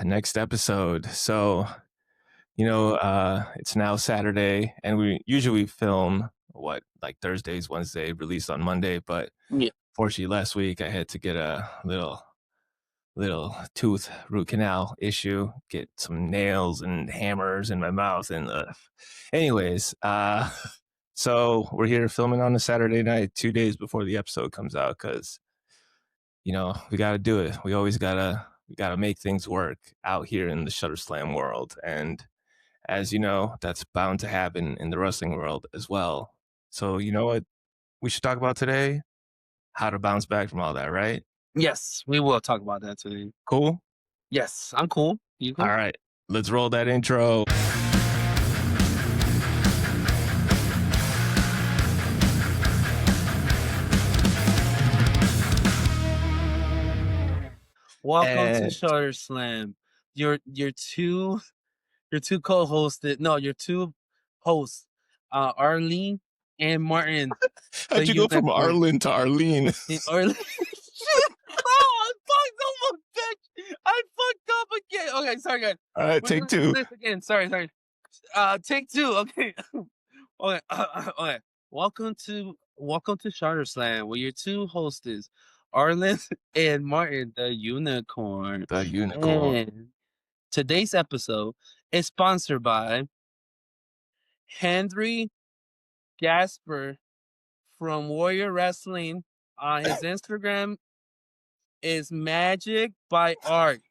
next episode. So, it's now Saturday, and we usually film like Thursdays, Wednesday, release on Monday. But Yeah. fortunately, last week I had to get a little tooth root canal issue, get some nails and hammers in my mouth, and anyways, so we're here filming on a Saturday night, 2 days before the episode comes out, because we got to do it. We gotta make things work out here in the Shutter Slam world, and as you know, that's bound to happen in the wrestling world as well. So you know what we should talk about today? How to bounce back from all that, right? Yes, we will talk about that today. Cool. Yes, I'm cool. You cool? All right, let's roll that intro. Welcome to Shutter Slam. Your two co-hosted. No, your two hosts, Arlene and Martin. How'd you go from Arlen to Arlene? Arlene. Oh, I fucked up again. Okay, sorry guys. All right, take two. Again, sorry. Take two. Okay. Okay. Okay. Welcome to Shutter Slam, where your two hosts, Arlen and Martin, the unicorn. The unicorn. And today's episode is sponsored by Henry Gasper from Warrior Wrestling. His Instagram is Magic by Art.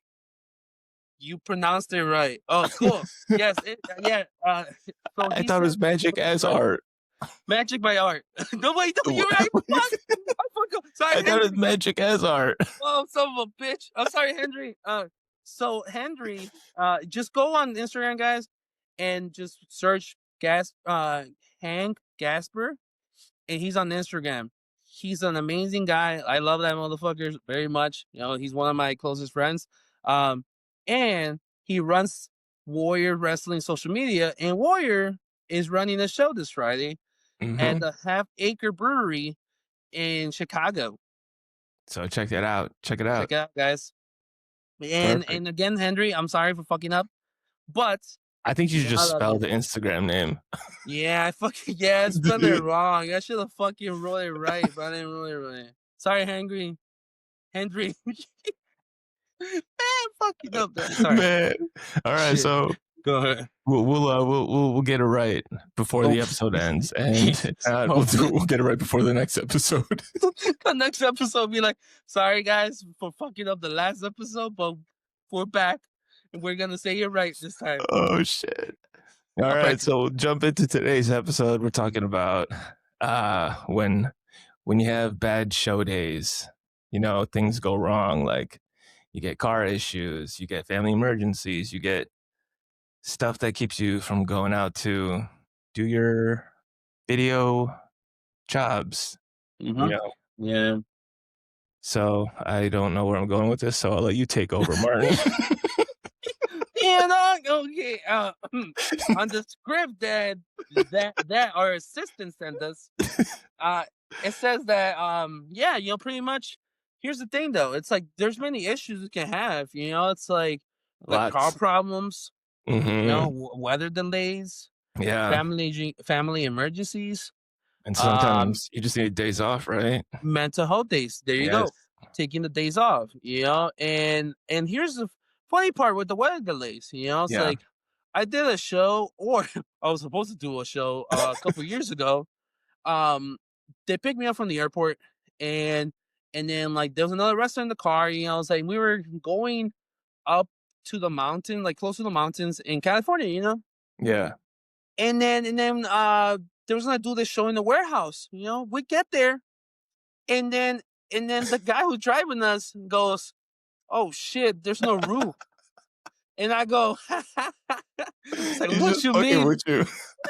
You pronounced it right. Oh, cool. Yes. Yeah. So I thought it was Magic as Art. Magic by Art. No, wait. No, you're right. I forgot. Sorry, I thought it was Magic as Art. Oh, son of a bitch. I'm sorry, Henry. So Henry, just go on Instagram, guys, and just search Hank Gasper, and he's on Instagram. He's an amazing guy. I love that motherfucker very much. He's one of my closest friends. And he runs Warrior Wrestling social media, and Warrior is running a show this Friday at the Half Acre Brewery in Chicago. So check that out. Check it out. Check it out, guys. And again, Henry, I'm sorry for fucking up, but I think you should just spell the Instagram name. Yeah, I spelled it wrong. I should have fucking wrote it right, but I didn't roll it right. Sorry, Henry. Man, fucking up. Sorry. Man. All right, shit. So go ahead. We'll get it right before the episode ends, and we'll get it right before the next episode. The next episode will be like, sorry guys for fucking up the last episode, but we're back and we're gonna say it right this time. Oh shit! All right, so we'll jump into today's episode. We're talking about when you have bad show days, things go wrong. Like you get car issues, you get family emergencies, you get stuff that keeps you from going out to do your video jobs. Yeah. So I don't know where I'm going with this, so I'll let you take over, Martin. Okay. On the script that our assistant sent us, it says that pretty much. Here's the thing, though. It's like there's many issues you can have. It's like car problems. Weather delays, family emergencies, and sometimes you just need days off, right? Mental health days. There you go, taking the days off. And here's the funny part with the weather delays. It's like I did a show, or I was supposed to do a show a couple years ago. They picked me up from the airport, and then like there was another wrestler in the car. It's like we were going up to the mountain, like close to the mountains in California, Yeah. And then there was gonna do this show in the warehouse, we get there, and then the guy who's driving us goes, "Oh shit, there's no roof." And I go, it's like, what you mean? I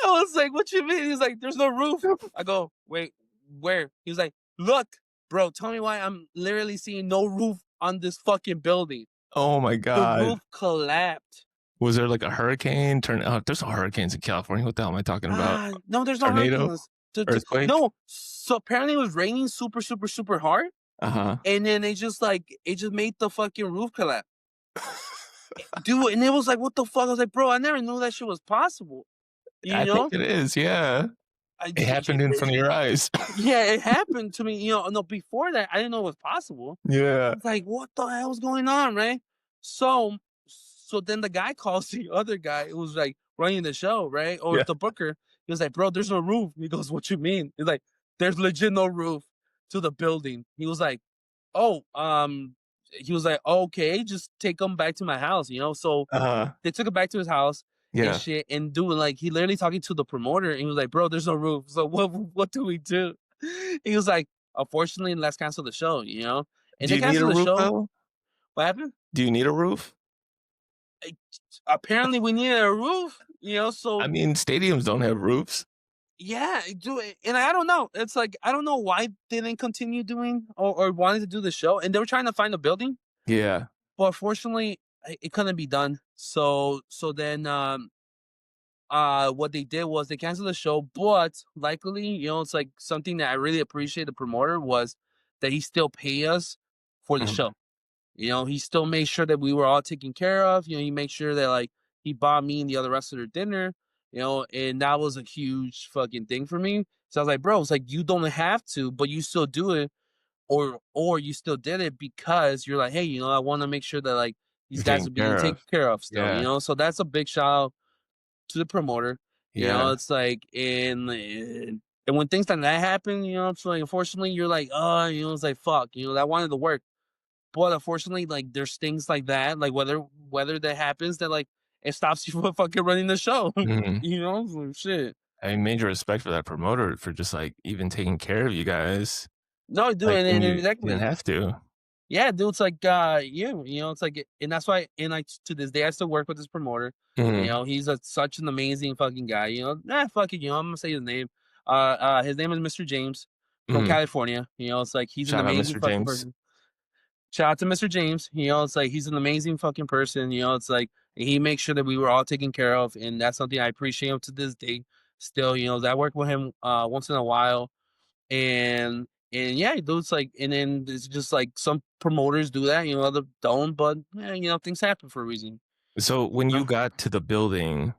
was like, what you mean? He's like, there's no roof. I go, wait, where? He was like, look, bro, tell me why I'm literally seeing no roof on this fucking building. Oh my God. The roof collapsed. Was there like a hurricane? There's no hurricanes in California. What the hell am I talking about? No, there's no hurricanes. Earthquake? No. So apparently it was raining super, super, super hard. And then it just made the fucking roof collapse. Dude, and it was like, "What the fuck?" I was like, "Bro, I never knew that shit was possible." You I think know? it is, yeah. I It happened in front of your eyes. Yeah, it happened to me, no, before that, I didn't know it was possible. I Yeah, was like, "What the hell's going on?" Right? So so then the guy calls the other guy who was, like, running the show, right? Or yeah. the booker. He was like, "Bro, there's no roof." He goes, "What you mean?" He's like, "There's legit no roof to the building." He was like, "Oh," he was like, "Okay, just take him back to my house," you know? So Uh-huh. they took him back to his house and Yeah. shit, and doing like he literally talking to the promoter, and he was like, "Bro, there's no roof. So what do we do?" He was like, "Unfortunately, let's cancel the show," you know? And Do they you need a canceled the roof, show. though? What happened? Do you need a roof? Eh, Apparently we needed a roof, I so mean, stadiums don't have roofs. yeah, do it. And I don't know. It's like I don't know why they didn't continue doing or wanted to do the show, and they were trying to find a building, Yeah. but unfortunately, it couldn't be done. So then what they did was they canceled the show, but luckily, it's like something that I really appreciate the promoter was that he still pay us for the Mhm. show. He still made sure that we were all taken care of. He made sure that like he bought me and the other wrestler dinner, and that was a huge fucking thing for me. So I was like, bro, it's like you don't have to, but you still do it, or you still did it because you're like, hey, I want to make sure that like these You're guys taken are being care of. taken care of still, Yeah. So that's a big shout out to the promoter. Yeah. It's like and when things like that happen, it's like unfortunately you're like, oh, it's like fuck, that wanted to work. But unfortunately, like there's things like that, like whether that happens that like it stops you from fucking running the show. Mhm. So shit. I mean, major respect for that promoter for just, like, even taking care of you guys, No, dude, like, when and you didn't exactly. have to. Yeah, dude, it's like, it's like, and that's why, and like to this day, I still work with this promoter. Mhm. He's such an amazing fucking guy. Fuck it, I'm gonna say his name. His name is Mr. James from Mhm. California. It's like he's an Shout out amazing Mr. fucking James. person. Shout out to Mr. James. It's like he's an amazing fucking person. It's like he makes sure that we were all taken care of, and that's something I appreciate him to this day. Still, I work with him once in a while, and yeah, dude, it's like, and then it's just like some promoters do that, other don't, but yeah, things happen for a reason. So, when you No, got to the building,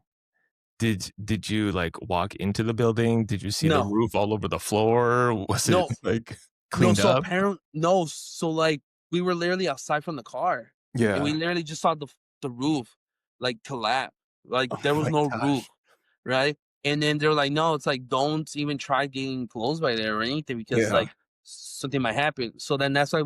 did you, like, walk into the building? Did you see the no, roof all over the floor? Was it, no, like, no. cleaned So up? apparent, no. So like we were literally outside from the car, and we Yeah. literally just saw the roof like collapse. Like Oh there was my no roof, gosh. right? And then they're like, no, it's like don't even try getting close by there or anything because Yeah. like something might happen. So then that's why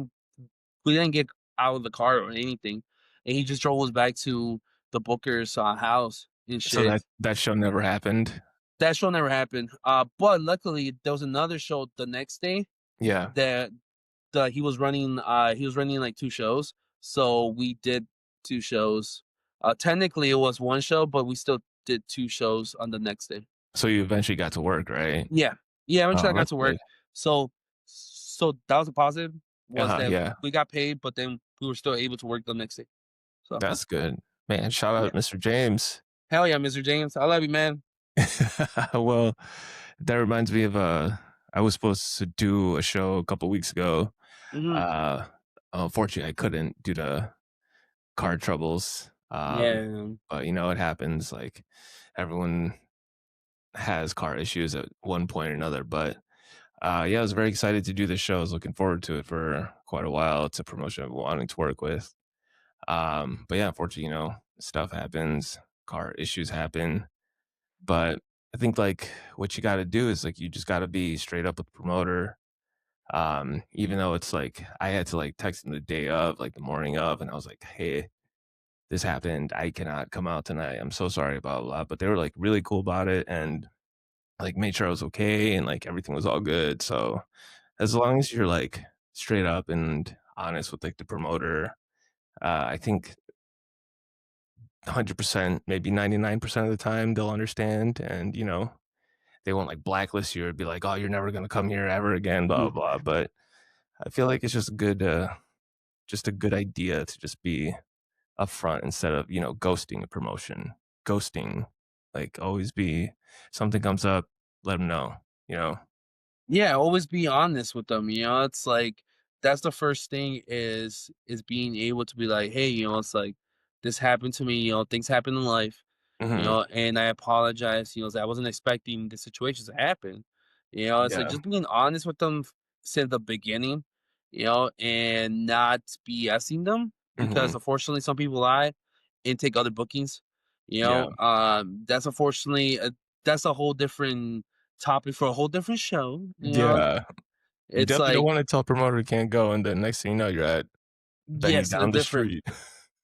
we didn't get out of the car or anything, and he just drove us back to the Booker's house and So shit. that show never happened? That show never happened. But luckily there was another show the next day Yeah. that he was running like two shows. So we did two shows. Technically it was one show, but we still did two shows on the next day. So you eventually got to work, right? Yeah. Yeah, eventually I Oh, got that's to work. good. So that was a positive, was Uh-huh, that yeah. we got paid, but then we were still able to work the next day. So That's good. Man, shout yeah. out Mr. James. Hell yeah, Mr. James. I love you, man. Well, that reminds me of, I was supposed to do a show a couple weeks ago. Mhm. Uh, Unfortunately, I couldn't due to car troubles. Yeah. But, it happens, like, everyone has car issues at one point or another, but, yeah, I was very excited to do this show. I was looking forward to it for quite a while. It's a promotion I've been wanting to work with. But yeah, unfortunately, stuff happens, car issues happen. But I think like what you gotta do is like you just gotta be straight up with the promoter. Even though it's like I had to like text them the day of, like the morning of, and I was like, hey, this happened. I cannot come out tonight. I'm so sorry, blah blah blah. But they were like really cool about it and like made sure I was okay and like everything was all good. So as long as you're like straight up and honest with like the promoter, I think 100%, maybe 99% of the time they'll understand and, they won't like blacklist you or be like, "Oh, you're never gonna come here ever again," blah, Mhm. blah, blah. But I feel like it's just a good idea to just be upfront instead of, ghosting a promotion. Ghosting, like, always be something comes up, let them know, you know? Yeah, always be honest with them, it's like that's the first thing is being able to be like, "Hey," it's like this happened to me. Things happen in life. Mhm. And I apologize. I wasn't expecting the situations to happen. It's like Yeah. just being honest with them since the beginning. And not BSing them because Mhm. unfortunately some people lie and take other bookings. Yeah. That's unfortunately that's a whole different topic for a whole different show. Yeah. You It's definitely don't like, wanna tell a promoter you can't go, and then next thing you know, you're at venue yes, a down the different. street.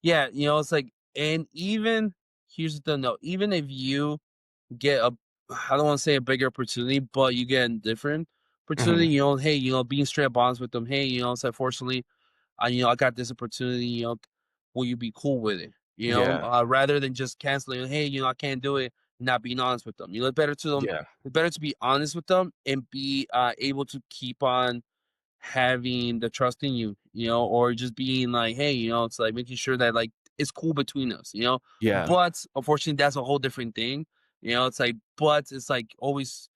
Yeah, it's like, and even here's the thing though, even if you get a, I don't want to say a bigger opportunity, but you get a different opportunity, Mhm. hey, being straight up honest with them, hey, it's unfortunately, I got this opportunity, will you be cool with it? Yeah. Rather than just canceling, hey, I can't do it, not being honest with them. It's better to them, Yeah. it's better to be honest with them and be able to keep on having the trust in you, or just being like, hey, it's like making sure that like it's cool between us, Yeah. But unfortunately, that's a whole different thing. It's like, but it's like always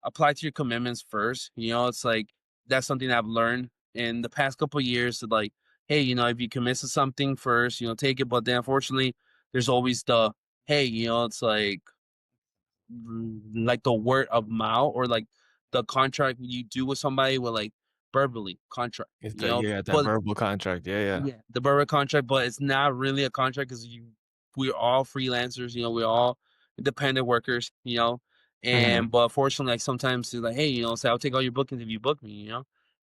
apply to your commitments first. It's like that's something I've learned in the past couple of years. To like, hey, if you commit to something first, take it. But then unfortunately, there's always the hey, it's like the word of mouth or like the contract you do with somebody with like verbally contract, It's that yeah, that but verbal contract. Yeah, yeah. yeah, the verbal contract, but it's not really a contract because we're all freelancers, we're all independent workers, Mhm. but fortunately, like sometimes it's like, hey, say I'll take all your bookings if you book me,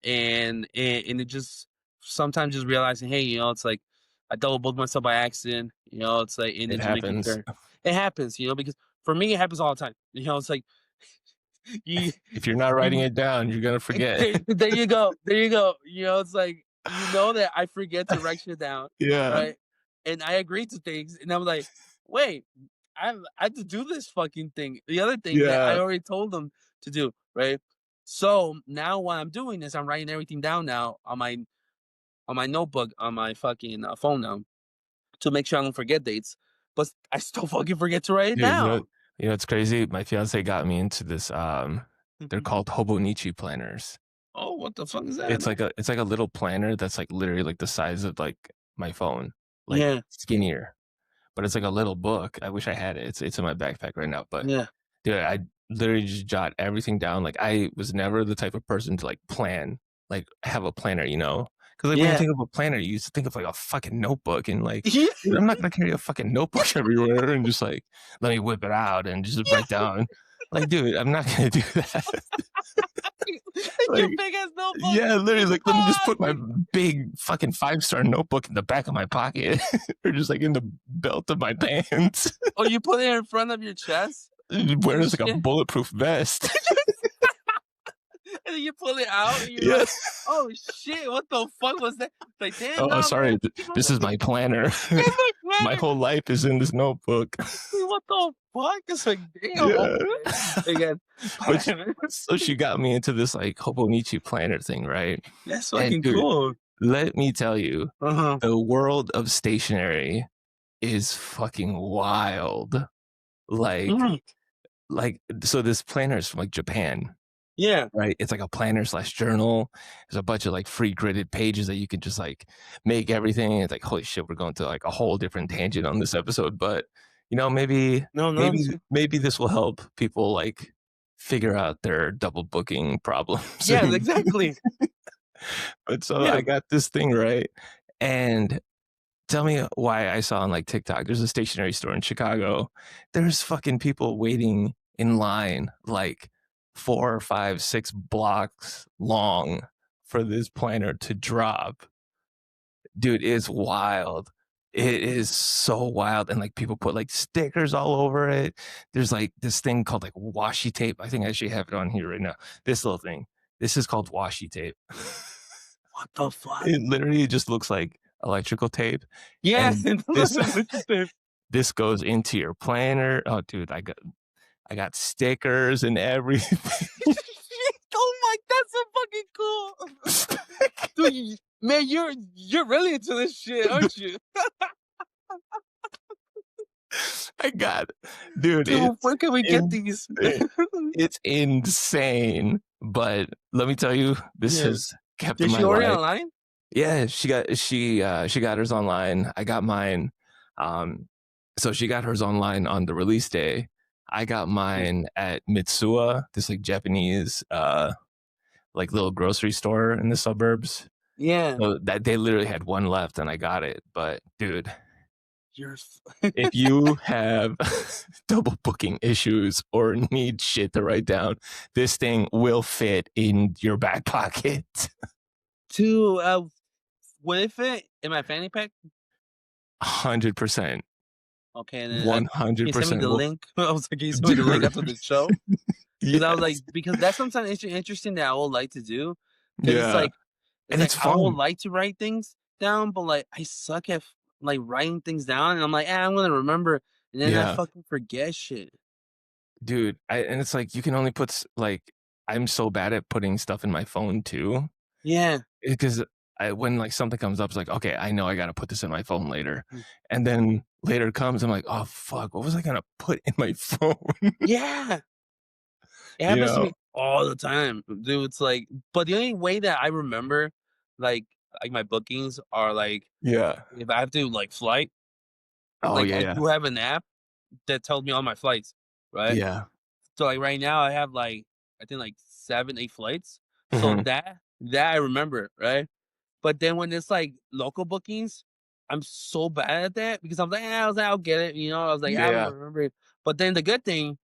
and it just sometimes just realizing, hey, it's like I double booked myself by accident, it's like and It then just making happens. sure it happens, because for me it happens all the time, it's like you If you're not writing you it down, you're gonna forget. there you go, there you go. It's like that I forget to write shit down, Yeah. right? And I agree to things, and I'm like, wait, I have to do this fucking thing. The other thing that I Yeah. already told them to do, right? So now what I'm doing is I'm writing everything down now on my notebook on my fucking phone now to make sure I don't forget dates. But I still fucking forget to write it Dude, down. it's crazy? My fiancé got me into this, they're called Hobonichi planners. Oh, what the fuck is that? It's like a little planner that's, like, literally, like, the size of, like, my phone, like, Yeah, skinnier, but it's like a little book. I wish I had it. It's in my backpack right now, but, yeah, dude, I literally just jot everything down. Like, I was never the type of person to, like, plan, like, have a planner, you know? Because like, when you yeah. think of a planner, you used to think of, like, a fucking notebook and, like, dude, I'm not gonna carry a fucking notebook everywhere and just, like, let me whip it out and just write down. Like, dude, I'm not gonna do that. Like your Like big ass notebook. yeah, literally, like, let me just Ah, put my big fucking five-star notebook in the back of my pocket or just, like, in the belt of my pants. oh, you put it in front of your chest Wear and this like a shit, bulletproof vest. and then you pull it out, and you're Yeah. like, "Oh shit, what the fuck was that?" Like, damn, Oh, nah, man, sorry, this is my planner. it's like, My man, whole life is in this notebook. what the fuck? It's like, damn, Yeah. okay, again, But sh so she got me into this, like, Hobonichi planner thing, right? that's And, fucking dude, cool. let me tell you, Uh-huh. the world of stationery is fucking wild. Like Mhm. so this planner is from, like, Japan, Yeah, right? It's like a planner/journal. There's a bunch of, like, free gridded pages that you can just, like, make everything. It's like, holy shit, we're going to, like, a whole different tangent on this episode, but, no, no, it's maybe this will help people, like, figure out their double booking problems yes, and exactly. but so Yeah, I got this thing, right? And tell me why I saw on, like, TikTok, there's a stationery store in Chicago. There's fucking people waiting in line, like, 4 or 5, 6 blocks long for this planner to drop. Dude, it's wild. It is so wild, and, like, people put, like, stickers all over it. There's, like, this thing called, like, washi tape. I think I actually have it on here right now. This little thing. This is called washi tape. what the fuck? It literally just looks like electrical tape, Yeah, and it this looks interesting. this goes into your planner. Oh, dude, I got stickers and everything. Oh my, that's so fucking cool. Dude, man, you're really into this shit, aren't you? I got dude, Dude, where can we get these? insane. It's insane, but let me tell you, this Yeah. has kept Did she my order it life. online? Yeah, she got hers online. I got mine. Um, so she got hers online on the release day. I got mine at Mitsuya, this like Japanese like little grocery store in the suburbs. Yeah. So that they literally had one left and I got it. But dude, You're if you have double booking issues or need shit to write down, this thing will fit in your back pocket. to would it fit in my fanny pack? 100%. Okay, then can you send me 100% the will. link? I was like, can you send me the link Dude. after the show? Because I was like, Yes. because that's sometimes interesting that I would like to do. Because Yeah. it's And like it's I would fun. like to write things down, but like I suck at like writing things down, and I'm like, I'm gonna remember, and then I Yeah. fucking forget shit. Dude, and it's like you can only put like I'm so bad at putting stuff in my phone too Yeah. because when like something comes up, it's like okay, I know I got to put this in my phone later, Mm. and then later comes, I'm like, oh fuck, what was I gonna put in my phone? Yeah. It you happens to know? me all the time, dude. It's like, but the only way that I remember, like, my bookings are like Yeah. if I have to like flight, Oh like yeah, I yeah, do have an app that tells me all my flights, right? yeah. So like right now I have like I think like 7, 8 flights. So Hmm. that I remember, right? But then when it's like local bookings, I'm so bad at that because I'm like, I was like, I'll get it, I was like, I don't Yeah. remember it. But then the good thing,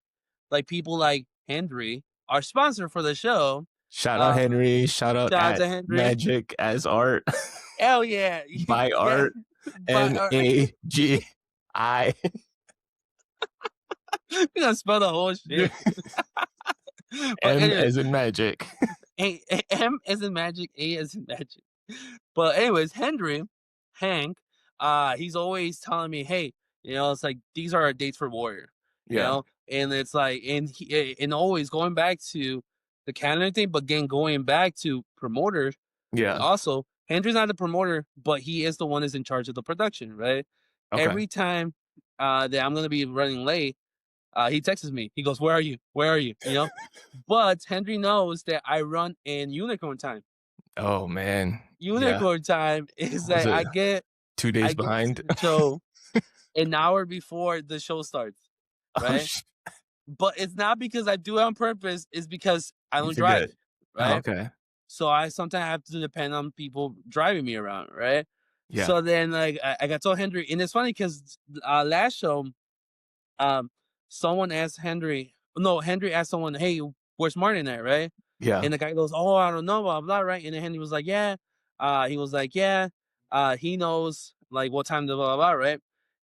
like people like Henry, our sponsor for the show, Shout out uh, Henry. Shout out shout out at to Henry. Magic as art Hell yeah, by yeah, art but MAGI. we gonna spell the whole shit. But M anyway, as in magic. M as in magic, A as in magic. But anyways, Hank, he's always telling me, "Hey, it's like these are our dates for Warrior," Yeah. and it's like, and always going back to the Canada thing, but again going back to promoters. Yeah. Also, Henry's not the promoter, but he is the one that's in charge of the production, right? Okay. Every time that I'm gonna be running late, he texts me. He goes, "Where are you? Where are you?" But Henry knows that I run in unicorn time. Oh man. Yeah. Unicorn time is Was that it two I days get to behind? the show an hour before the show starts, Oh right? But it's not because I do it on purpose, it's because I you don't drive, forget. Oh, right? okay. So I sometimes have to depend on people driving me around, right? Yeah. So then like I got told Henry, and it's funny because last show, um, someone asked Henry, no, Henry asked someone, "Hey, where's Martin at?" Right? Yeah. And the guy goes, "Oh, I don't know, blah blah," right? And then Henry was like, "Yeah," he was like, "Yeah," he knows like what time to blah blah blah, right?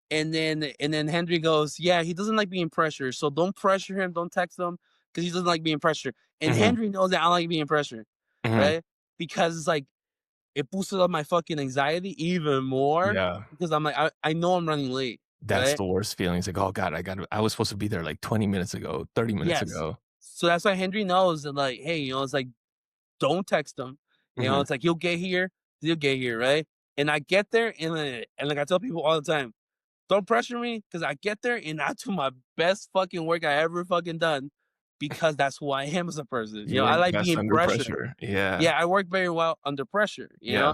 And then Henry goes, "Yeah, he doesn't like being pressured, so don't pressure him, don't text him because he doesn't like being pressured." And Mhm. Henry knows that I like being pressured, Mhm. right? Because it's like it boosted up my fucking anxiety even more Yeah. because I'm like, I know I'm running late, That's right? the worst feeling. It's like, "Oh god, I was supposed to be there like 20 minutes ago, 30 minutes Yes. ago." So that's why Henry knows that, like, hey, it's like, don't text him. Mhm. It's like he'll get here, right? And I get there, and like I tell people all the time, don't pressure me because I get there and I do my best fucking work I ever fucking done because that's who I am as a person. You I work like best being under pressured. pressure. Yeah. Yeah, I work very well under pressure. Yeah.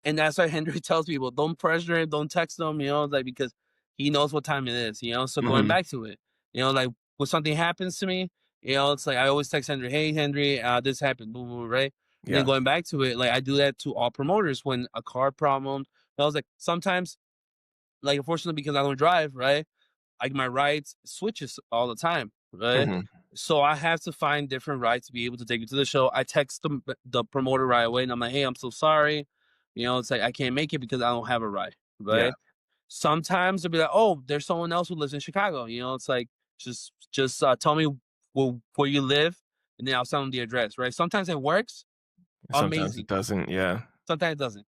And that's why Henry tells people, don't pressure him, don't text him, it's like because he knows what time it is. So going Mhm. back to it, like when something happens to me, it's like I always text Henry, hey Henry, this happened, boom, boom, right? And then Yeah. going back to it, like I do that to all promoters when a car problem. I was like, sometimes, like unfortunately because I don't drive, right? Like my rides switches all the time, right? Mhm. So I have to find different rides to be able to take you to the show. I text the promoter right away, and I'm like, "Hey, I'm so sorry. It's like I can't make it because I don't have a ride." Yeah. Right? Sometimes they'll be like, "Oh, there's someone else who lives in Chicago." It's like just tell me where you live, and then I'll send them the address. Right? Sometimes it works, Sometimes it amazing. doesn't. Yeah. Sometimes it doesn't.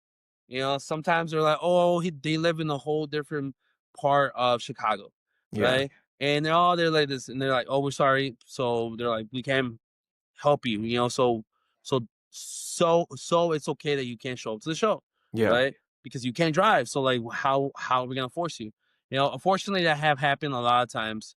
Sometimes they're like, "Oh, they live in a whole different part of Chicago," Yeah. right? And they're like this, and they're like, "Oh, we're sorry." So they're like, "We can't help you," so it's okay that you can't show up to the show, Yeah. right? Because you can't drive. So like, how are we gonna force you? Unfortunately, that have happened a lot of times.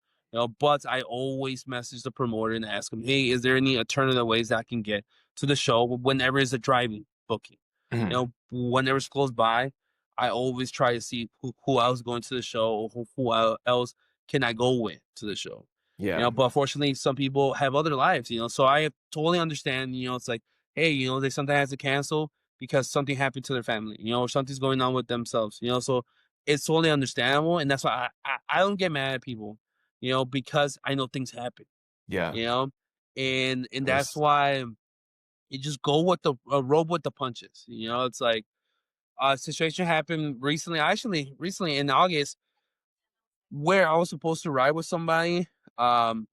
But I always message the promoter and ask him, "Hey, is there any alternative ways that I can get to the show whenever it's a driving booking?" Mhm. Whenever it's close by. I always try to see who else going to the show, else can I go with to the show. Yeah. But unfortunately, some people have other lives, so I totally understand, it's like, hey, they sometimes have to cancel because something happened to their family, or something's going on with themselves, so it's totally understandable. And that's why I don't get mad at people, because I know things happen, Yeah. you know, and that's Yes. why you just go with the roll with the punches. It's like a situation happened recently, actually recently in August, where I was supposed to ride with somebody um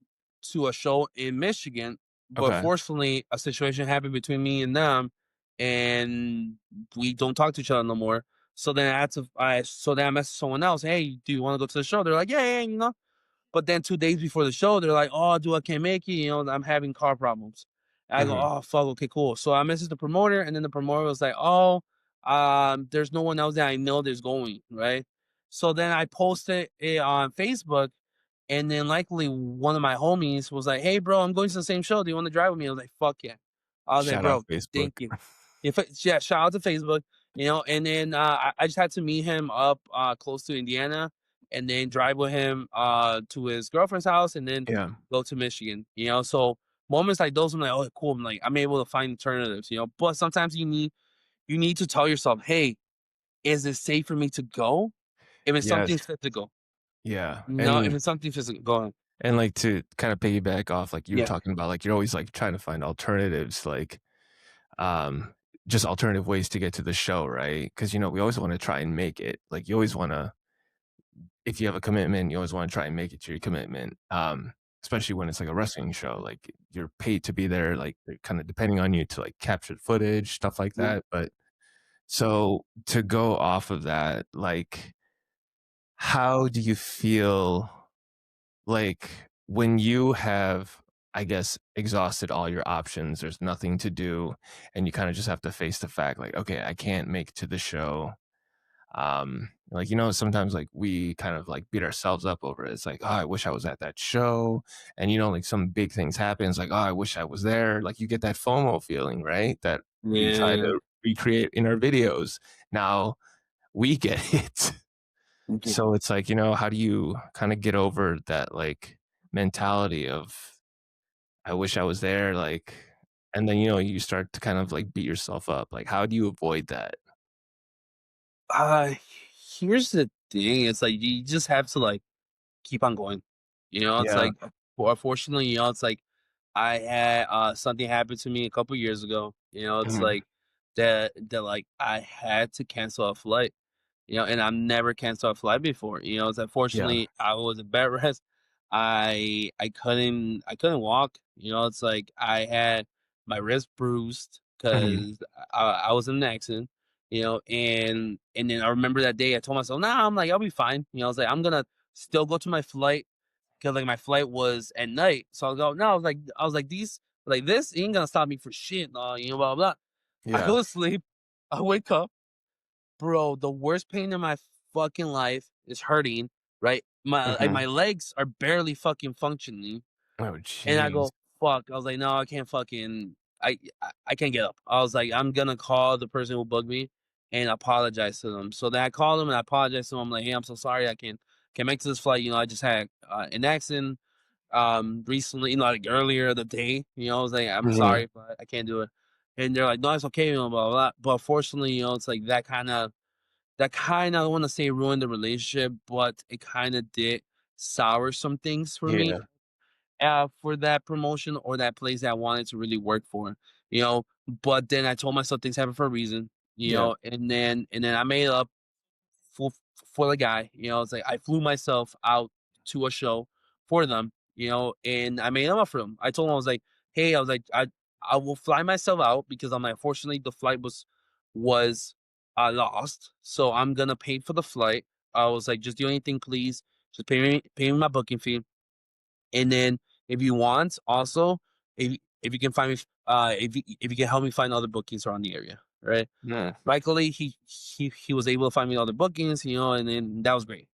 to a show in Michigan, but Okay. fortunately a situation happened between me and them, and we don't talk to each other no more. So then I messaged someone else, hey, do you want to go to the show? They're like, yeah, but then 2 days before the show, they're like, "Oh, dude, I can't make it, I'm having car problems." And I go, Mhm. "Oh, fuck, okay, cool." So I messaged the promoter, and then the promoter was like, "Oh, there's no one else that I know that's going, right?" So then I posted it on Facebook, and then likely one of my homies was like, "Hey, bro, I'm going to the same show. Do you want to drive with me?" I was like, "Fuck yeah." I was like, Shout out "Bro, Facebook. thank you." If yeah, shout out to Facebook, and then I just had to meet him up close to Indiana, and then drive with him to his girlfriend's house, and then Yeah. go to Michigan. So moments like those, I'm like, oh, cool. I'm like, I'm able to find alternatives. But sometimes you need to tell yourself, hey, is it safe for me to go? If it's Yes. something physical, Yeah. no. If it's something physical, go on. And, like, to kinda piggyback off, like, you were Yeah, talking about, like, you're always, like, trying to find alternatives, like, um, just alternative ways to get to the show, right? Because we always wanna try and make it. Like, you always wanna if you have a commitment, you always wanna try and make it to your commitment, especially when it's, like, a wrestling show, like, you're paid to be there, like, they're kinda depending on you to, like, capture footage, stuff like yeah. that, but so, to go off of that, like, how do you feel like, when you have, I guess, exhausted all your options, there's nothing to do, and you kinda just have to face the fact, like, "Okay, I can't make it to the show." Like, sometimes, like, we kind of, like, beat ourselves up over it. It's like, "Oh, I wish I was at that show," and, like, some big things happen, it's like, "Oh, I wish I was there." Like, you get that FOMO feeling, right? That we try Yeah. to recreate in our videos. Now we get it. Okay. So it's like, how do you kinda get over that, like, mentality of, "I wish I was there," like and then, you start to kind of, like, beat yourself up, like, how do you avoid that? Uh, Here's the thing. It's like you just have to like keep on going. It's Yeah. like, unfortunately, it's like I had something happen to me a couple years ago. It's Mhm. like that like I had to cancel a flight. And I've never canceled a flight before. It's Yeah. unfortunately I was a bed rest. I couldn't walk. It's like I had my wrist bruised Mhm. because I was in an accident. And then I remember that day I told myself, nah, I'm like, I'll be fine. I was like, I'm gonna still go to my flight because like my flight was at night. So I'll go, no, I was like, these like this ain't gonna stop me for shit, blah blah. I Yeah. go to sleep, I wake up. Bro, the worst pain in my fucking life is hurting, right? My Mhm. legs are barely fucking functioning, Oh, and I jeez. go, "Fuck." I was like, "No, I can't fucking I can't get up." I was like, "I'm gonna call the person who bugged me and apologize to them." So then I called them and I apologized to them. I'm like, "Hey, I'm so sorry. I can't make to this flight. I just had an accident recently, like earlier the day. I was like, I'm Mhm. sorry, but I can't do it." And they're like, "No, it's okay." Blah blah blah. But fortunately, it's like that kind of, I don't want to say ruined the relationship, but it kind of did sour some things for me, Yeah. for that promotion or that place that I wanted to really work for, you know. But then I told myself things happen for a reason, Yeah. and then I made up for for the guy. It's like I flew myself out to a show for them, and I made them up for them. I told him I was like, hey, I was like, I will fly myself out because I'm like, unfortunately the flight was lost, so I'm gonna pay for the flight. I was like, just do anything, please. Just pay me my booking fee, and then if you want, also, if you can find me, if you can help me find other bookings around the area, right? Yeah. Luckily, he was able to find me other bookings, and then that was great,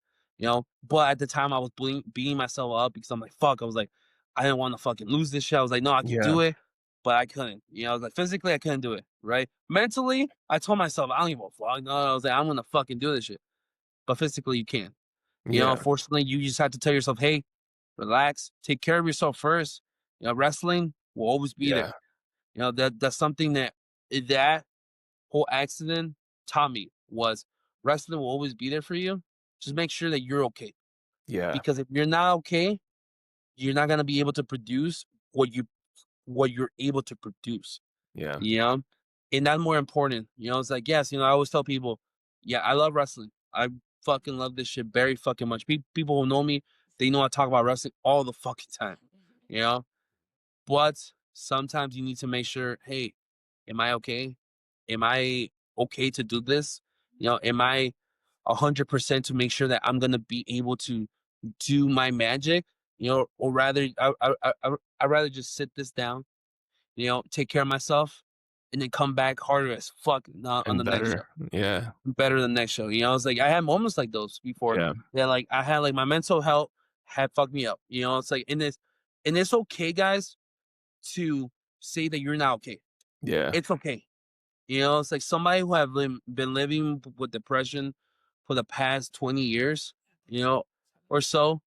But at the time, I was beating myself up because I'm like, fuck. I was like, I didn't want to fucking lose this shit. I was like, no, I could Yeah. do it, but I couldn't. I was like, physically, I couldn't do it, right? Mentally, I told myself, I don't give a fuck. No, I was like, I'm gonna fucking do this shit. But physically, you can't. Yeah. Unfortunately, you just have to tell yourself, hey, relax, take care of yourself first. Wrestling will always be Yeah. there. That's something that whole accident taught me was wrestling will always be there for you. Just make sure that you're okay. Yeah. Because if you're not okay, you're not gonna be able to produce what you what you're able to produce. Yeah. You know? And that's more important. It's like, yes, I always tell people, yeah, I love wrestling. I fucking love this shit very fucking much. People who know me, they know I talk about wrestling all the fucking time. You know? But sometimes you need to make sure, hey, am I okay? Am I okay to do this? Am I 100% to make sure that I'm gonna be able to do my magic? Or rather, I'd rather just sit this down, take care of myself, and then come back harder as fuck on And the next show. better. Yeah. Better than the next show. It's like I had moments like those before. Yeah. That like I had like my mental health had fucked me up. It's like and it's okay, guys, to say that you're not okay. Yeah. It's okay. It's like somebody who have been living with depression for the past 20 years, you know, or so.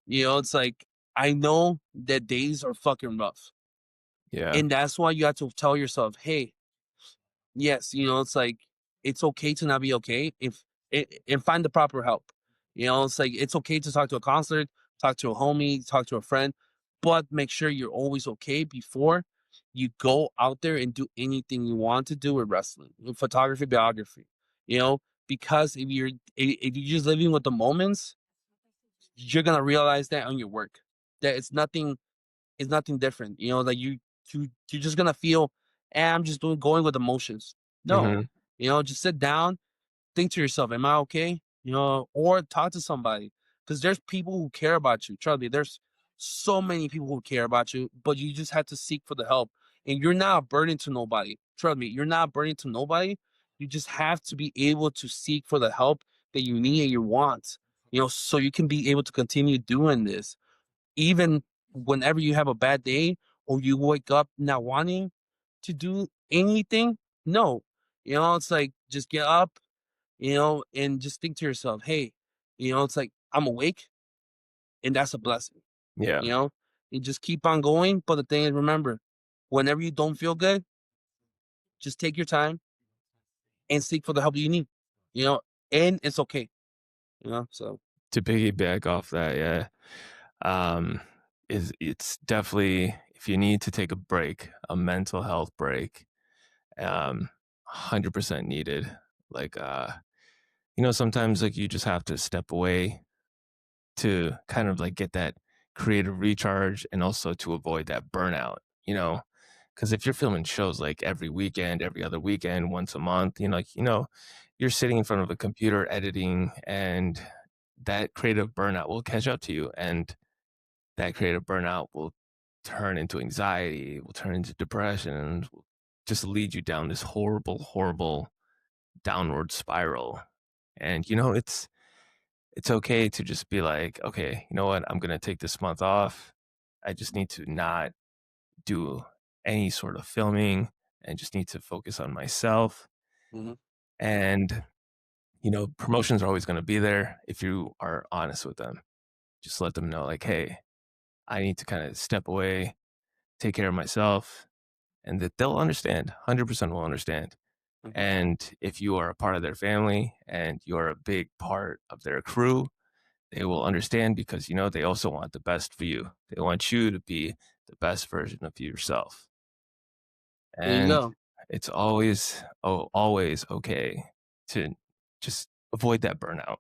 It's like I know that days are fucking rough. Yeah. And that's why you have to tell yourself, hey, yes, it's like it's okay to not be okay if and find the proper help. It's like it's okay to talk to a counselor, talk to a homie, talk to a friend, but make sure you're always okay before you go out there and do anything you want to do with wrestling, with photography, biography. You know, because if you're just living with the moments, you're gonna realize that on your work that it's nothing different. Like you're just gonna feel, I'm just doing going with emotions. No, Mhm. just sit down, think to yourself, am I okay? Or talk to somebody because there's people who care about you. Trust me, there's so many people who care about you, but you just have to seek for the help. And you're not a burden to nobody. Trust me, you're not a burden to nobody. You just have to be able to seek for the help that you need and you want. So you can be able to continue doing this even whenever you have a bad day or you wake up not wanting to do anything. No, it's like just get up, and just think to yourself, hey, it's like I'm awake and that's a blessing, Yeah. you know, and just keep on going. But the thing is, remember, whenever you don't feel good, just take your time and seek for the help you need, you know, and it's okay, so. To piggyback off that, yeah, um, is it's definitely if you need to take a break, a mental health break, 100% needed. Like, sometimes like you just have to step away to kind of like get that creative recharge and also to avoid that burnout, because if you're filming shows like every weekend, every other weekend, once a month, you're sitting in front of a computer editing and that creative burnout will catch up to you. And that creative burnout will turn into anxiety, will turn into depression, and will just lead you down this horrible, horrible downward spiral. And it's okay to just be like, okay, you know what? I'm gonna take this month off. I just need to not do any sort of filming and just need to focus on myself. Mhm. And promotions are always going to be there if you are honest with them. Just let them know, like, hey, I need to kind of step away, take care of myself, and that they'll understand. 100% will understand. Mhm. And if you are a part of their family and you're a big part of their crew, they will understand because they also want the best for you. They want you to be the best version of yourself. There you And go. it's always okay to just avoid that burnout.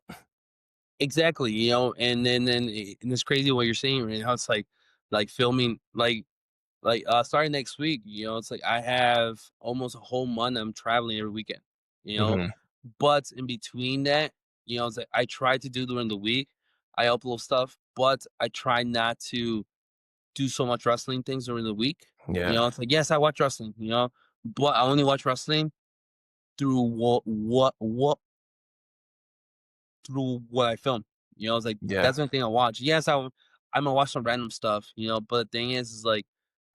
Exactly, and it's crazy what you're saying, right? How it's like filming, starting next week. It's like I have almost a whole month. I'm traveling every weekend. You know, Mhm. but in between that, it's like I try to do during the week. I upload stuff, but I try not to do so much wrestling things during the week. Yeah. It's like yes, I watch wrestling. But I only watch wrestling through what I film. It's like Yeah. that's the only thing I watch. Yes, I'm gonna watch some random stuff, but the thing is like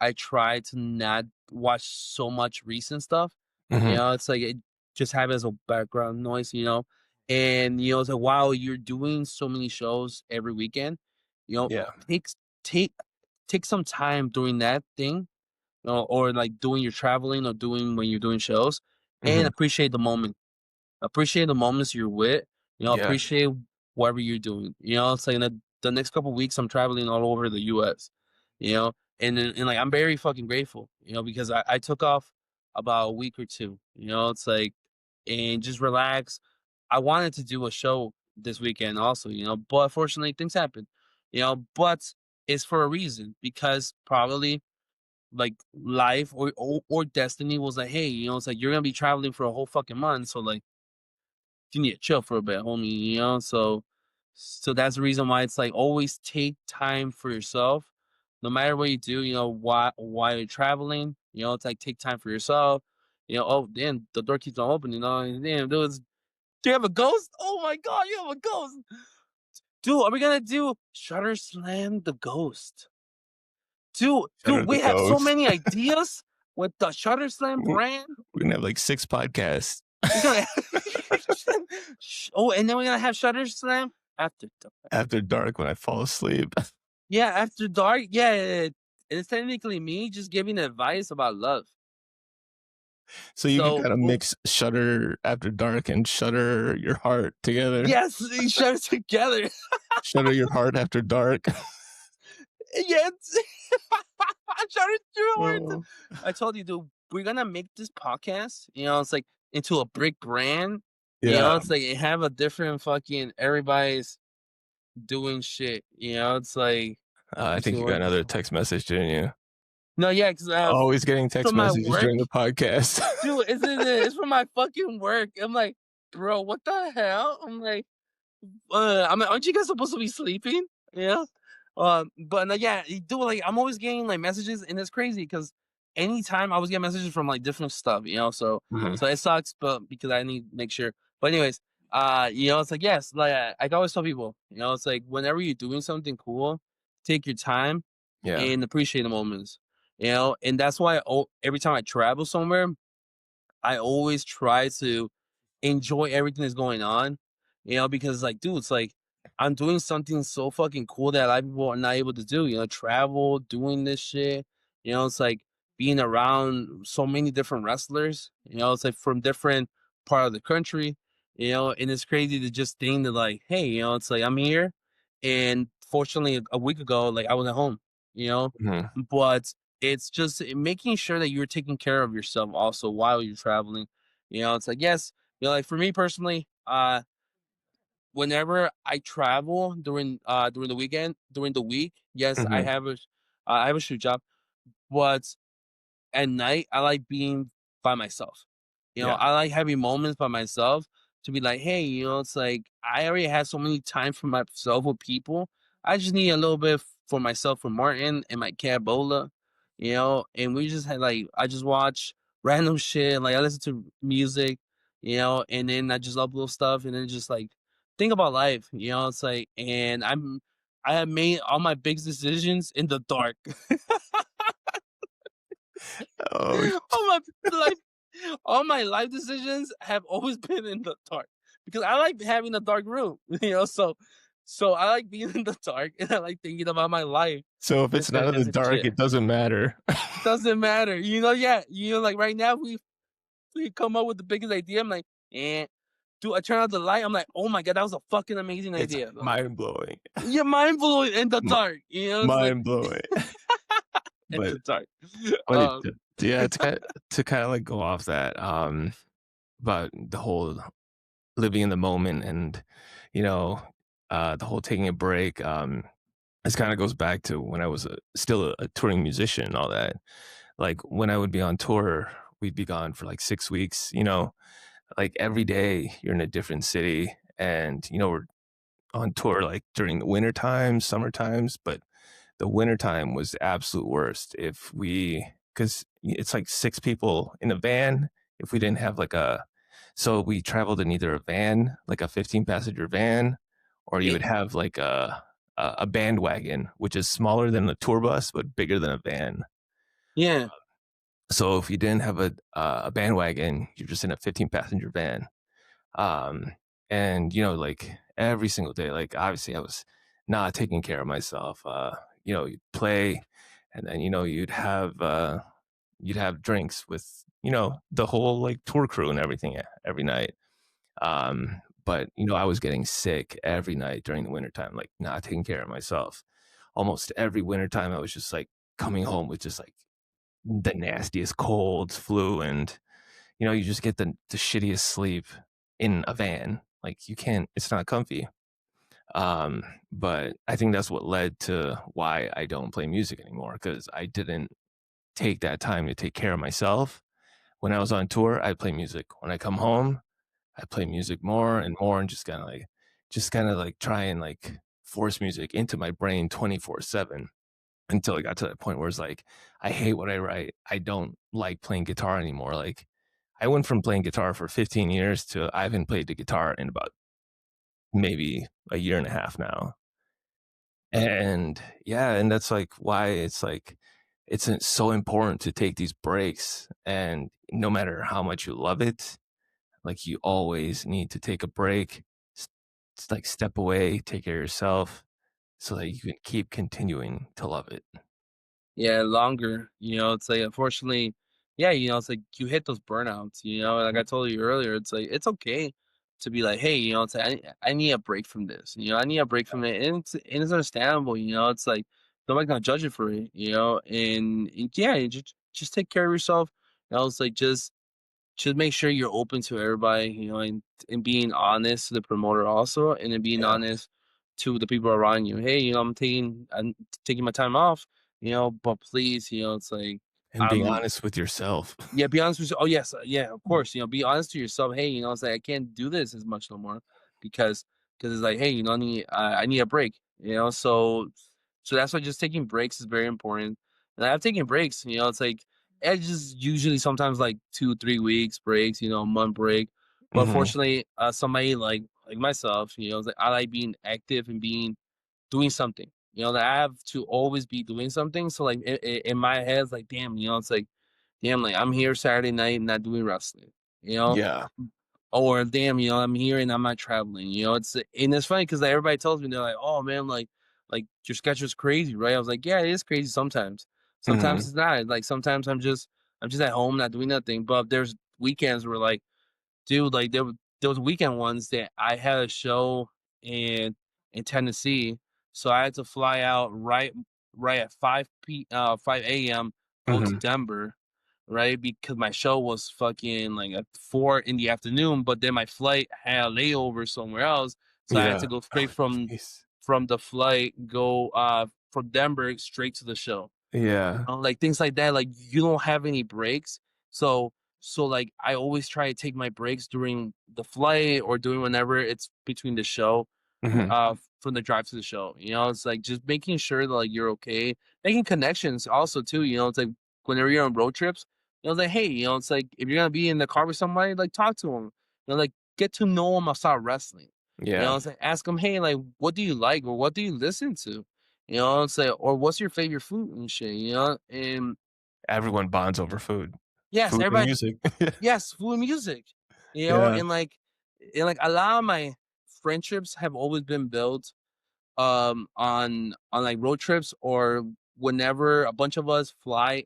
I try to not watch so much recent stuff You Hmm. know, it's like it just have it as a background noise, you know? And, you know, it's like while you're doing so many shows every weekend, you know, Yeah. take take take some time during that thing, or like doing your traveling or doing when you're doing shows and Hmm. appreciate the moment. Appreciate the moments you're with, you know, Yeah. appreciate whatever you're doing. You know, it's like the next couple weeks I'm traveling all over the US, you know, and like I'm very fucking grateful, you know, because I took off about a week or two, you know, it's like and just relax. I wanted to do a show this weekend also, you know, but unfortunately things happen, you know, but it's for a reason because probably like life or destiny was like, hey, you know, it's like you're gonna be traveling for a whole fucking month, so like you need to chill for a bit, homie, you know? So that's the reason why it's like always take time for yourself. No matter what you do, you know, while you're traveling, you know, it's like take time for yourself. You know, oh damn, the door keeps on opening, you know, and damn, do you have a ghost? Oh my god, you have a ghost. Dude, are we gonna do Shutter Slam the Ghost? Dude, Shutter the we have so Ghost. many ideas with the Shutter Slam We're brand. gonna have like 6 podcasts. We're gonna oh, and then we're gonna have Shutter Slam after dark. After dark when I fall asleep. Yeah, after dark. Yeah, it's technically me just giving advice about love. So you can So, kind of oh, mix Shutter After Dark and Shutter Your Heart together. yes, we shut it together. Shutter Your Heart After Dark. Yes, Shutter Your Heart. Oh. I told you, dude, we're gonna make this podcast. You know, it's like into a brick brand. You know, Yeah. it's like it have a different fucking everybody's doing shit. You know, it's like I you see think you got what another text message, didn't you? no, yeah, because Always getting text from my messages work. during the podcast. Dude, it's for my fucking work. I'm like, bro, what the hell? I'm like, I'm like, aren't you guys supposed to be sleeping? Yeah. But yeah, dude, like I'm always getting like messages, and it's crazy because anytime I was getting messages from like different stuff, you know. So Mhm. so it sucks, but because I need to make sure. But anyways, you know, it's like yes, like I always tell people, you know, it's like whenever you're doing something cool, take your time Yeah. and appreciate the moments. You know, and that's why every time I travel somewhere, I always try to enjoy everything that's going on, you know, because like, dude, it's like I'm doing something so fucking cool that a lot of people are not able to do, you know, travel, doing this shit, you know, it's like being around so many different wrestlers, you know, it's like from different part of the country, you know, and it's crazy to just think that like, hey, you know, it's like I'm here and fortunately a week ago, like I was at home, you know, Mhm. but it's just making sure that you're taking care of yourself also while you're traveling. You know, it's like, yes, you know, like for me personally, whenever I travel during the weekend, during the week, yes, Mhm. I have a shoe job, but at night, I like being by myself. You know, Yeah. I like having moments by myself to be like, hey, you know, it's like I already had so many time for myself with people. I just need a little bit for myself for Martin and my cat Bola, you know, and we just had like I just watch random shit, like I listen to music, you know, and then I just upload stuff and then just like think about life, you know, it's like and I have made all my big decisions in the dark. Oh, all my life all my life decisions have always been in the dark because I like having a dark room, you know. So I like being in the dark and I like thinking about my life so if and it's not in the and dark, shit. it doesn't matter. Doesn't matter, you know. Yeah, you know, like right now we come up with the biggest idea. I'm like, dude, I turn out the light. I'm like, oh my god, that was a fucking amazing It's idea. Like, mind blowing. you're mind blowing in the dark, you know. It's like Mind blowing. in But the dark. but it, Um, yeah, to kind of like go off that about the whole living in the moment and you know the whole taking a break this kind of goes back to when I was still a touring musician and all that. Like when I would be on tour, we'd be gone for like 6 weeks, you know, like every day you're in a different city and you know we're on tour like during the winter times, summer times, but the wintertime was the absolute worst. If we, because it's like 6 people in a van. If we didn't have like so we traveled in either a van, like a 15-passenger van, or you would damn. have like a bandwagon, which is smaller than a tour bus but bigger than a van. Yeah. So if you didn't have a bandwagon, you're just in a 15 passenger van. Um, and like every single day, like obviously I was not taking care of myself. You'd play, and then you'd have drinks with the whole like tour crew and everything every night. But I was getting sick every night during the wintertime, like not taking care of myself. Almost every wintertime, I was just like coming home with just like the nastiest colds, flu, and you just get the shittiest sleep in a van. Like you can't, it's not comfy. But I think that's what led to why I don't play music anymore because I didn't take that time to take care of myself. When I was on tour, I play music. When I come home, I play music more and more and just kind of like try and like force music into my brain 24/7 until it got to that point where it's like, I hate what I write. I don't like playing guitar anymore. Like I went from playing guitar for 15 years to I haven't played the guitar in about maybe a year and a half now. And yeah, and that's like why it's like it's so important to take these breaks. And no matter how much you love it, like you always need to take a break, s- like step away, take care of yourself so that you can keep continuing to love it. Yeah, longer, it's like, unfortunately, yeah, it's like you hit those burnouts, like I told you earlier, it's like, it's okay to be like, hey, it's like, I need a break from this, I need a break from it. And it's understandable, it's like, nobody's gonna judge you for it, and yeah, you just take care of yourself. It's like, just make sure you're open to everybody, and being honest to the promoter also, and then being Yeah. honest to the people around you. Hey, I'm taking my time off, but please, it's like, And being um honest with yourself. yeah, be honest with you. Oh yes, yeah, of course, be honest to yourself. Hey, it's like, I can't do this as much no more because it's like, hey, I need a break, so that's why just taking breaks is very important. And I've taken breaks, it's like, I just usually sometimes like 2 3 weeks breaks, a month break. But Mhm. unfortunately, somebody like myself, it's like, I like being active and being doing something. That I have to always be doing something. So like, in my head, it's like, damn, it's like, damn, like, I'm here Saturday night and not doing wrestling, you know? Yeah. Or damn, I'm here and I'm not traveling, and it's funny because like, everybody tells me, they're like, "Oh man, like your schedule's crazy, right?" I was like, "Yeah, it is crazy sometimes. Sometimes Mhm. it's not. Like sometimes I'm just at home not doing nothing." But there's weekends where, like, dude, like, there was weekend ones that I had a show in Tennessee, so I had to fly out right at 5 a.m., go to Mhm. Denver, right? Because my show was fucking like at 4 in the afternoon, but then my flight had a layover somewhere else, so I had to Yeah. go Oh, straight from jeez. the flight, go from Denver straight to the show. Yeah. Like things like that, like you don't have any breaks. So like I always try to take my breaks during the flight or doing whenever it's between the show, Mhm. from the drive to the show. It's like just making sure that like you're okay, making connections also too. It's like whenever you're on road trips, it's like, hey, it's like if you're gonna be in the car with somebody, like talk to them, like get to know them outside wrestling. Yeah. It's like ask them, hey, like what do you like or what do you listen to? It's like, or what's your favorite food and shit, and Everyone bonds over food. yes, Food and everybody, music. yes, food and music, Yeah. and like a lot of my friendships have always been built on like road trips or whenever a bunch of us fly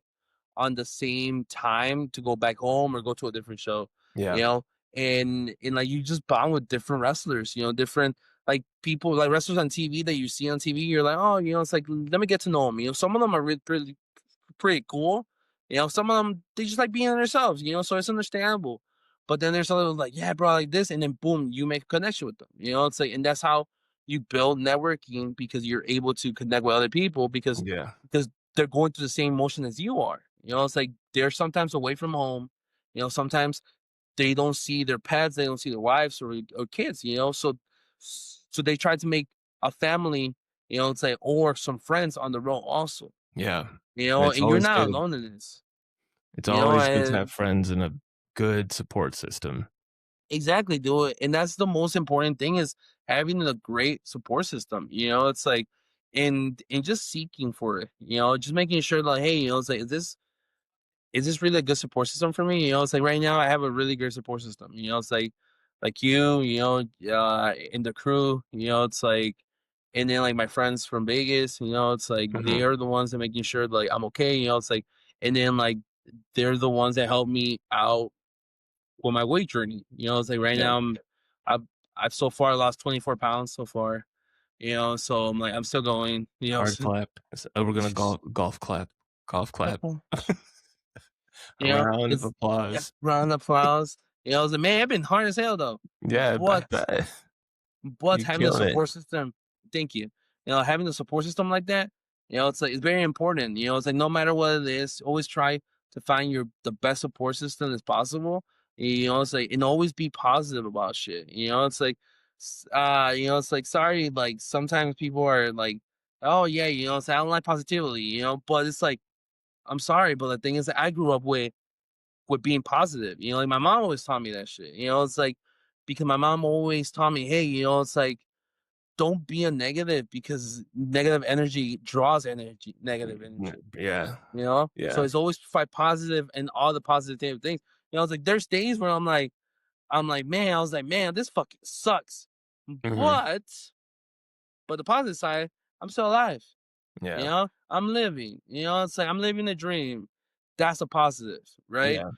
on the same time to go back home or go to a different show, you Yeah. know, and like you just bond with different wrestlers, different like people like wrestlers on TV that you see on TV. You're like, oh, it's like, let me get to know them. Some of them are really pretty cool. Some of them they just like being themselves. So it's understandable. But then there's others like, yeah, bro, like this, and then boom, you make a connection with them. It's like, and that's how you build networking because you're able to connect with other people Yeah. because they're going through the same motion as you are. It's like they're sometimes away from home. Sometimes they don't see their pets, they don't see their wives or kids. So they try to make a family. It's like, or some friends on the road also. Yeah. And And you're not alone in this. it's always good to have And friends and a good support system. exactly, do it. And that's the most important thing is having a great support system. It's like, and just seeking for it. Just making sure like, hey, it's like, is this is this really a good support system for me? You know, it's like right now I have a really good support system. You know, it's like you know, in the crew, you know, it's like, and then like my friends from Vegas, you know, it's like they Hmm. are the ones that making sure like I'm okay. You know, it's like, and then like they're the ones that help me out with my weight journey. You know, it's like right Yeah. now I've I've so far lost 24 pounds so far. You know, so I'm like I'm still going. You know, Hard so, clap. We're gonna golf clap. Golf clap. A you know, round of it's yeah, applause. round of applause. You know, I was like, man, I've been hard as hell though. Yeah, I But bet. You having a killing it. support system, thank you. You know, having a support system like that, you know, it's like it's very important. You know, it's like no matter what it is, always try to find the best support system as possible. You know, it's like and always be positive about shit. You know, it's like you know, it's like sorry, like sometimes people are like, oh yeah, you know, it's I don't like positivity, you know, but it's like I'm sorry, but the thing is that I grew up with being positive. You know, like my mom always taught me that shit. You know, it's like because my mom always taught me, hey, you know, it's like don't be a negative because negative energy draws energy, negative energy. Yeah. You know, so Yeah. it's always find positive and all the positive things. You know, it's like there's days where I'm like, man, I was like, man, this fucking sucks, Hmm. but the positive side, I'm still alive. You Yeah. know, I'm living. You know, it's like I'm living a dream. That's a positive, right? Yeah.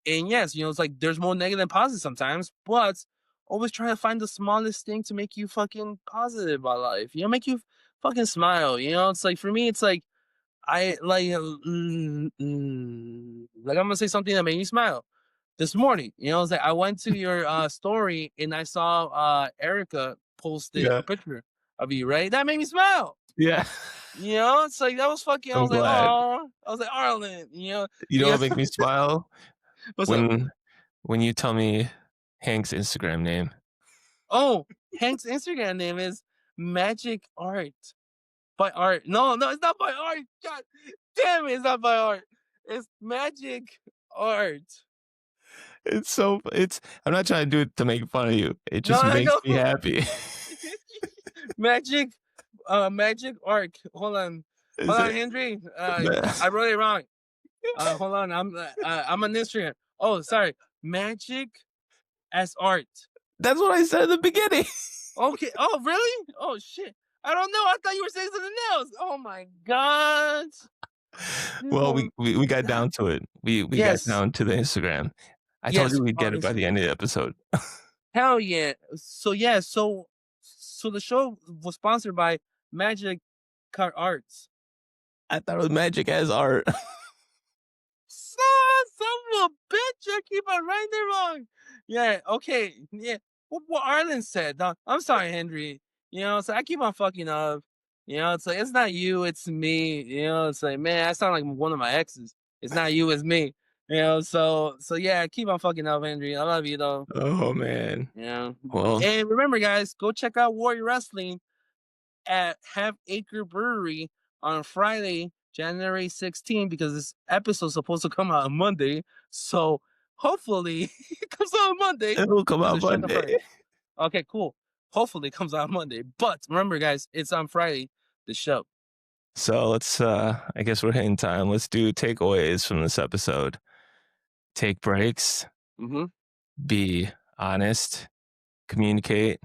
And yes, you know, it's like there's more negative than positive sometimes, but always try to find the smallest thing to make you fucking positive about life. You know, make you fucking smile. You know, it's like for me, it's like I like like I'm gonna say something that made me smile this morning. You know, it's like I went to your story and I saw Erica posted Yeah. a picture of you, right? That made me smile. Yeah. You know, it's like that was fucking. I I'm was like, glad. oh, I was like, Arlen. You know You what know, make me smile? what's up? When you tell me Hank's Instagram name. Oh, Hank's Instagram name is Magic Art by Art. No, no, it's not by Art. God damn it, it's not by Art. It's Magic Art. It's I'm not trying to do it to make fun of you. It No, just I makes know. me happy. Magic, Magic Art. Is Hold on, it? Henry. I wrote it wrong. Hold on. I'm on Instagram. Oh, sorry. Magic as art. That's what I said in the beginning. Okay. Oh, really? Oh shit. I don't know. I thought you were saying something else. Oh my god. Well, Dude, we got that down to it. We got yes. down to the Instagram. I told Yes. you we'd Oh, get it by the Instagram. end of the episode. Hell yeah. So yeah, so the show was sponsored by Magic Card Arts. I thought it was magic as art. Son of a bitch, I keep on writing it wrong. Yeah, okay. Yeah. What Arlen said. I'm sorry, Henry. You know, so I keep on fucking up. You know, it's like it's not you, it's me. You know, it's like, man, I sound like one of my exes. It's not you, it's me. You know, so yeah, I keep on fucking up, Henry. I love you though. Oh man. Yeah. Well, And remember, guys, go check out Warrior Wrestling at Half Acre Brewery on Friday, January 16th, because this episode's supposed to come out on Monday. So hopefully it comes out on Monday it'll come because out the show's on Monday. Friday. Okay, cool. Hopefully it comes out on Monday. But remember, guys, it's on Friday, the show. So let's I guess we're hitting time. Let's do takeaways from this episode. Take breaks, Mm-hmm. be honest, communicate,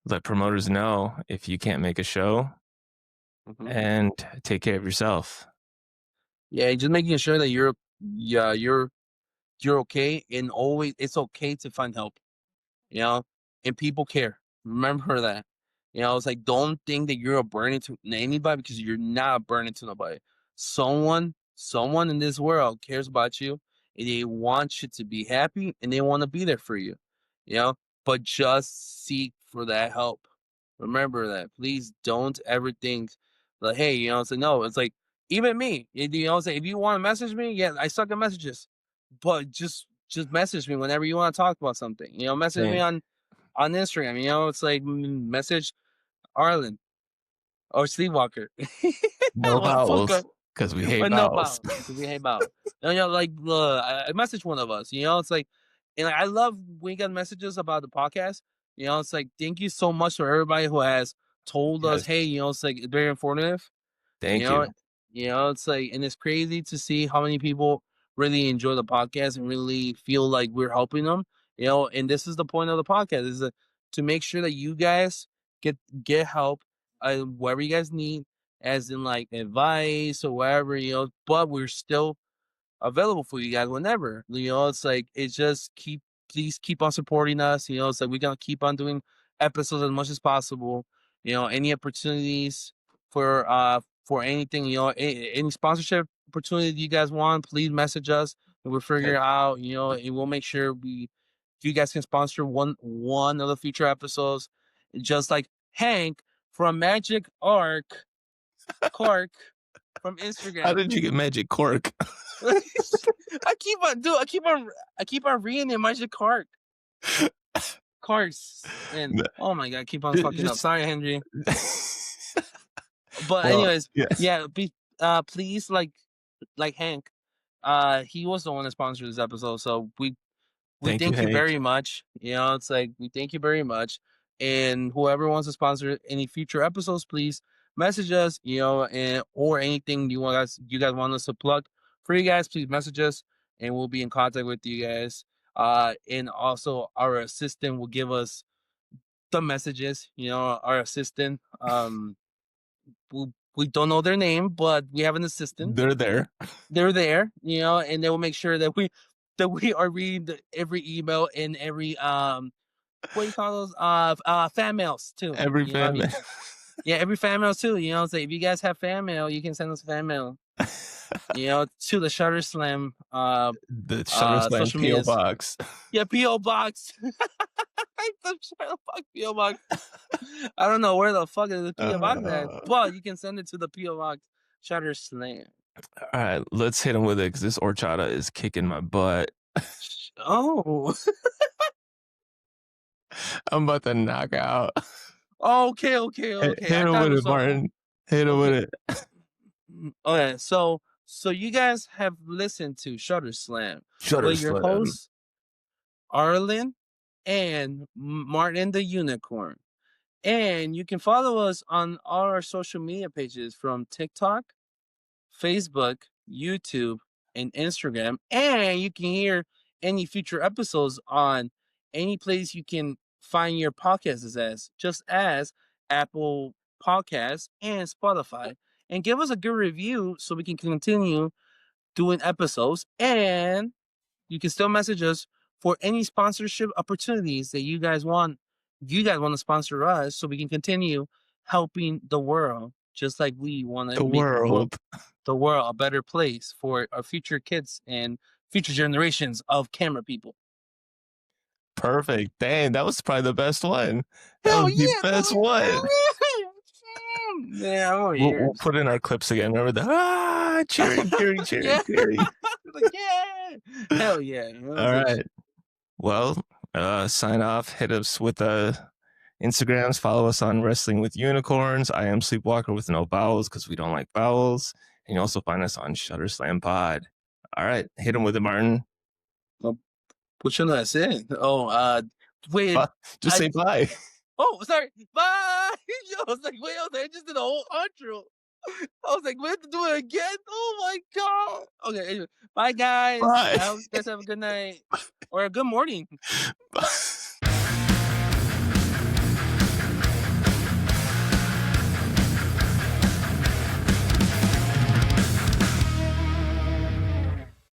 let promoters know if you can't make a show, Mm-hmm. and take care of yourself. Yeah, just making sure that you're okay and always it's okay to find help. You know, and people care. Remember that. You know, it's like don't think that you're a burden to anybody because you're not a burden to nobody. Someone in this world cares about you and they want you to be happy and they want to be there for you. You know, but just seek for that help. Remember that. Please don't ever think like, hey, you know, it's like no, it's like even me, you know, it's like if you want to message me, yeah, I suck at messages. But just message me whenever you want to talk about something. You know, message me Same. on Instagram. You know, it's like message Arlen or Sleepwalker No or vowels, Fuka, because we hate but no vowels. bow because we hate bow. You know, like I message one of us. You know, it's like, and like, I love when we get messages about the podcast. You know, it's like thank you so much for everybody who has told us, Yes. hey, you know, it's like very informative. You Thank know, you. it's like, and it's crazy to see how many people really enjoy the podcast and really feel like we're helping them. And this is the point of the podcast is to make sure that you guys get get help, wherever you guys need, as in like advice or whatever. But we're still available for you guys whenever. It's like it's just please keep on supporting us. It's like we're gonna keep on doing episodes as much as possible. Any opportunities for anything, any sponsorship opportunity you guys want, please message us and we'll figure Okay. it out, and we'll make sure you guys can sponsor one of the future episodes. Just like Hank from Magic Arc Clark from How Instagram. did you get magic cork? I keep on reading it, Magic Cars, and oh my god, I keep on fucking up. Just Sorry, Henry. But well, anyways, yes. yeah, please like Hank. He was the one that sponsored this episode, so we Thank you, thank you Hank. very much. It's like we thank you very much. And whoever wants to sponsor any future episodes, please message us, and or anything you guys want us to plug for you guys, please message us and we'll be in contact with you guys. And also our assistant will give us the messages, our assistant. We don't know their name, but we have an assistant. They're there. They're there, and they will make sure that we are reading every email and every what do you call those fan mails too. Every fan. Yeah, every fan mail too. So if you guys have fan mail, you can send us fan mail. To the Shutter Slam The Shutter Slam social PO medias. box. Yeah, PO box. The Shutter Box PO box. I don't know where the fuck is the PO box at, Uh, but you can send it to the PO box Shutter Slam. all right, let's hit him with it because this horchata is kicking my butt. Oh. I'm about to knock out. Okay. Hit I him thought it with it, was Martin. Hit him with okay. it. Okay, so you guys have listened to Shutter Slam Shutter with your Slam. hosts Arlen and Martin the Unicorn. And you can follow us on all our social media pages from TikTok, Facebook, YouTube, and Instagram. And you can hear any future episodes on any place you can find your podcasts just as Apple Podcasts and Spotify. And give us a good review so we can continue doing episodes. And you can still message us for any sponsorship opportunities that you guys want. You guys want to sponsor us so we can continue helping the world, just like we want to The make world. the world a better place for our future kids and future generations of camera people. Perfect. Dang, that was probably the best one. That Hell was the yeah, best dog. one. Yeah, I'm all We'll ears. put in our clips again. Remember the cheering, cheering, cheering, Yeah. cheering. Like, yeah. Hell yeah. All right. Well, sign off. Hit us with Instagrams. Follow us on Wrestling with Unicorns. I am Sleepwalker with no vowels because we don't like vowels. And you also find us on Shutter Slam Pod. All right. Hit him with it, Martin. What should I say? Wait. Just say bye. Oh, sorry. Bye. I was like, wait, I just did a whole outro. I was like, we have to do it again? Oh my god. Okay, anyway. Bye guys. Bye. I hope you guys have a good night. Or a good morning. Bye.